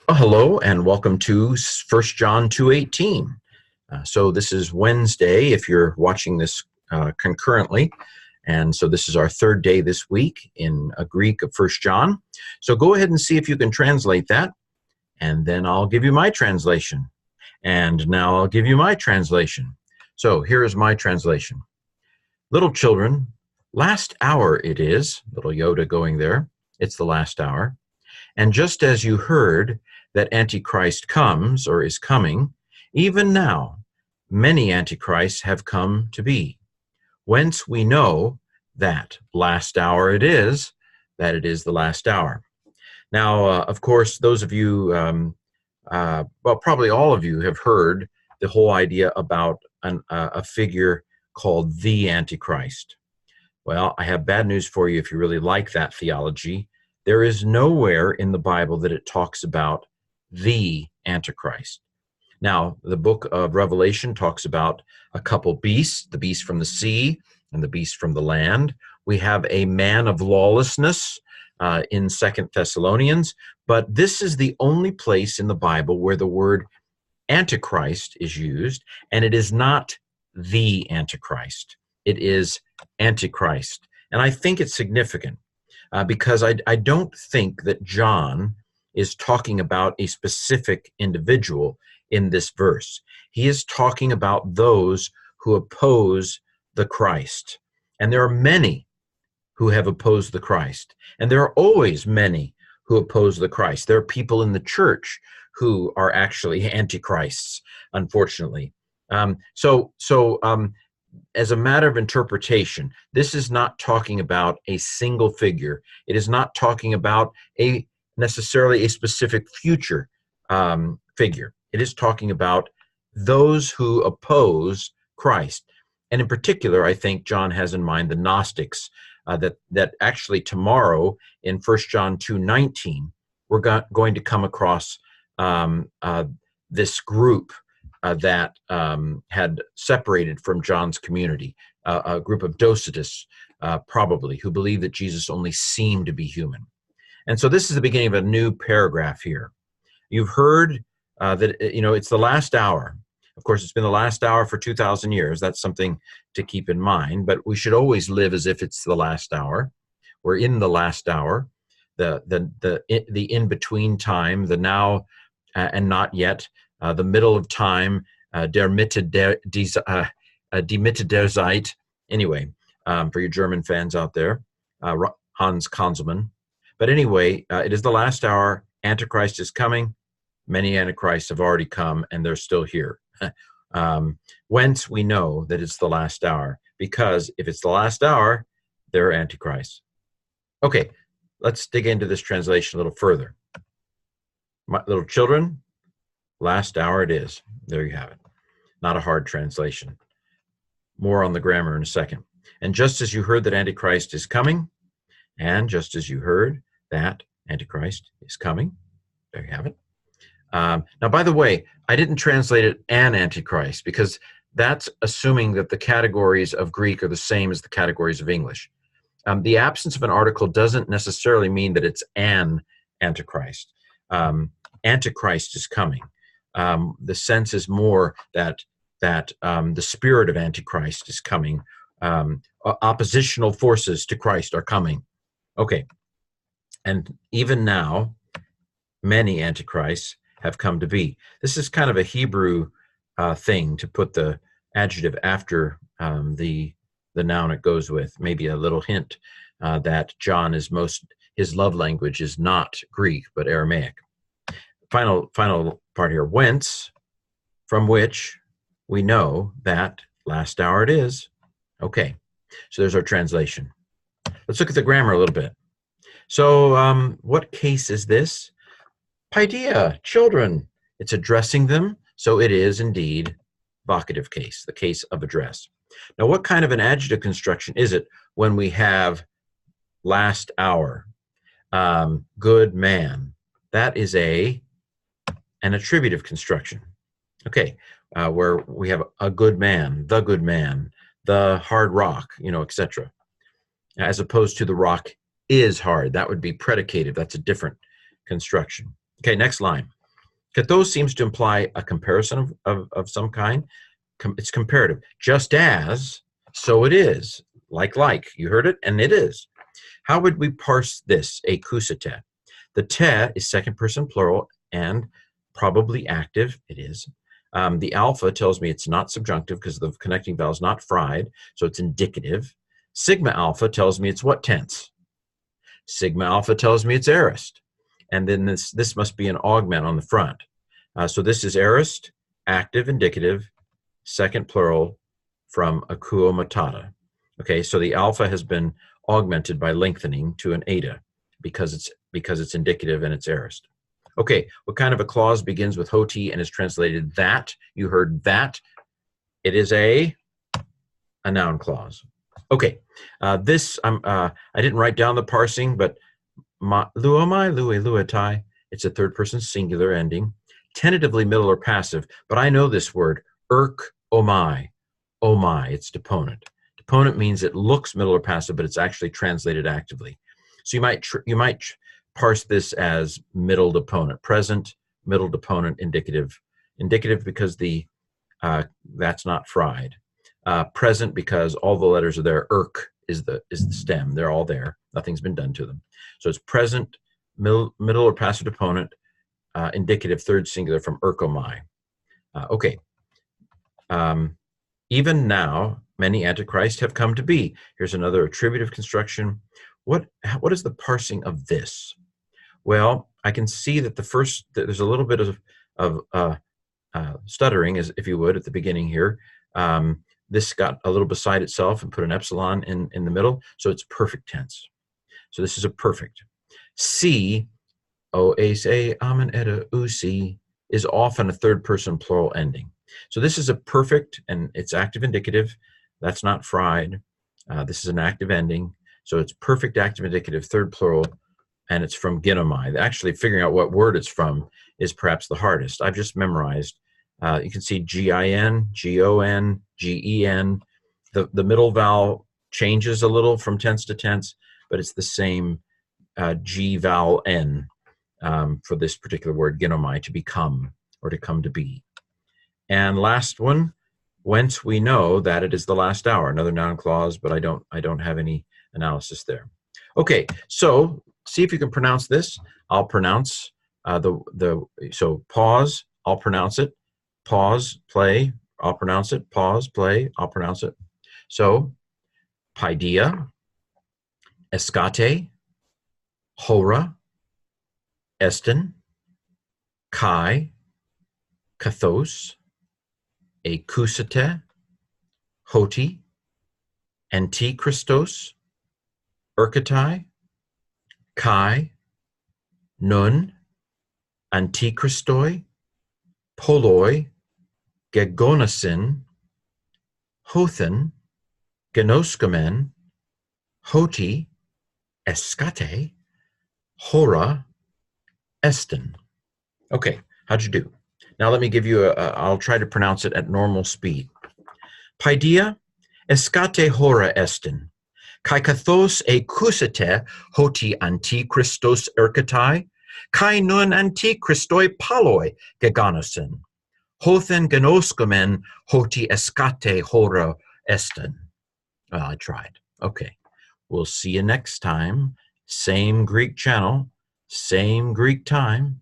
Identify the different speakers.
Speaker 1: Well, hello and welcome to First John 2:18. So this is Wednesday if you're watching this concurrently. And so this is our third day this week in Greek of First John. So go ahead and see if you can translate that. And then I'll give you my translation. And now I'll give you my translation. So here is my translation. Little children, last hour it is, little Yoda going there. It's the last hour. And just as you heard that Antichrist comes or is coming, even now many Antichrists have come to be. Whence we know that last hour it is, that it is the last hour. Now, of course, those of you, well, probably all of you have heard the whole idea about a figure called the Antichrist. Well, I have bad news for you if you really like that theology. There is nowhere in the Bible that it talks about the Antichrist. Now, the book of Revelation talks about a couple beasts, the beast from the sea and the beast from the land. We have a man of lawlessness in 2 Thessalonians, but this is the only place in the Bible where the word Antichrist is used, and it is not the Antichrist. It is Antichrist. And I think it's significant because I don't think that John is talking about a specific individual in this verse. He is talking about those who oppose the Christ. And there are many who have opposed the Christ. And there are always many who oppose the Christ. There are people in the church who are actually antichrists, unfortunately. As a matter of interpretation, this is not talking about a single figure. It is not talking about necessarily a specific future figure. It is talking about those who oppose Christ. And in particular, I think John has in mind the Gnostics, that actually tomorrow in 1 John 2:19, we're going to come across this group that had separated from John's community, a group of Docetists, probably, who believed that Jesus only seemed to be human. And so this is the beginning of a new paragraph here. You've heard that, it's the last hour. Of course, it's been the last hour for 2,000 years. That's something to keep in mind, but we should always live as if it's the last hour. We're in the last hour, the in-between time, the now and not yet, the middle of time, der Mitte der Zeit. Anyway, for you German fans out there, Hans Kanzelmann. But anyway, it is the last hour. Antichrist is coming. Many Antichrists have already come, and they're still here. Whence we know that it's the last hour, because if it's the last hour, they're Antichrists. Okay, let's dig into this translation a little further. My little children, last hour it is. There you have it. Not a hard translation. More on the grammar in a second. And just as you heard that Antichrist is coming, and just as you heard that Antichrist is coming, there you have it. Now, by the way, I didn't translate it an Antichrist because that's assuming that the categories of Greek are the same as the categories of English. The absence of an article doesn't necessarily mean that it's an Antichrist. Antichrist is coming. The sense is more that the spirit of Antichrist is coming. Oppositional forces to Christ are coming. Okay. And even now, many Antichrists have come to be. This is kind of a Hebrew thing to put the adjective after the noun it goes with. Maybe a little hint that John his love language is not Greek, but Aramaic. Final part here. Whence, from which we know that last hour it is. Okay, so there's our translation. Let's look at the grammar a little bit. So what case is this? Paideia, children. It's addressing them, so it is indeed vocative case, the case of address. Now, what kind of an adjective construction is it when we have last hour, good man? That is an attributive construction. Okay, where we have a good man, the hard rock, etc. As opposed to the rock is hard. That would be predicative. That's a different construction. Okay, next line. Kathos seems to imply a comparison of some kind. It's comparative. Just as, so it is. Like. You heard it, and it is. How would we parse this, akusete? The te is second person plural and probably active. It is. The alpha tells me it's not subjunctive because the connecting vowel is not fried, so it's indicative. Sigma alpha tells me it's what tense? Sigma alpha tells me it's aorist. And then this must be an augment on the front. So this is aorist, active, indicative, second plural from akuo matata. Okay, so the alpha has been augmented by lengthening to an eta because it's indicative and it's aorist. Okay, what kind of a clause begins with hoti and is translated that? You heard that. It is a noun clause. Okay, I didn't write down the parsing, but luomai, lue, luetai, it's a third person singular ending, tentatively middle or passive, but I know this word, omai, it's deponent. Deponent means it looks middle or passive, but it's actually translated actively. So you might parse this as middle deponent, present, middle deponent, indicative. Indicative because that's not fried. Present because all the letters are there. Is the stem. They're all there. Nothing's been done to them. So it's present, middle or passive deponent, indicative, third singular from omai. Okay. Even now, many antichrists have come to be. Here's another attributive construction. What is the parsing of this? Well, I can see that there's a little bit of stuttering, as if you would, at the beginning here. This got a little beside itself and put an epsilon in the middle, so it's perfect tense. So this is a perfect. Si, oase, amen, eta, usi, is often a third person plural ending. So this is a perfect, and it's active indicative. That's not fried. This is an active ending. So it's perfect active indicative, third plural, and it's from ginomai. Actually, figuring out what word it's from is perhaps the hardest. I've just memorized. You can see G-I-N, G-O-N, G-E-N. The middle vowel changes a little from tense to tense, but it's the same G vowel N for this particular word, ginomai, to become or to come to be. And last one, whence we know that it is the last hour. Another noun clause, but I don't have any analysis there. Okay, so see if you can pronounce this. I'll pronounce so pause, I'll pronounce it. Pause, play, I'll pronounce it. Pause, play, I'll pronounce it. So, paideia, escate, hora, estin, kai, kathos, akusete, hoti, antichristos, erkatai, kai, nun, antichristoi, poloi, gegonasin, hothen, genoskomen, hoti, escate, hora, estin. Okay, how'd you do? Now let me give you I'll try to pronounce it at normal speed. Paideia, escate hora estin, kai kathos akusete hoti antichristos erkatai, kai nun antichristoi paloi gegonasin, hothen genoskomen hoti escate hora estin. Well, I tried. Okay. We'll see you next time. Same Greek channel, same Greek time.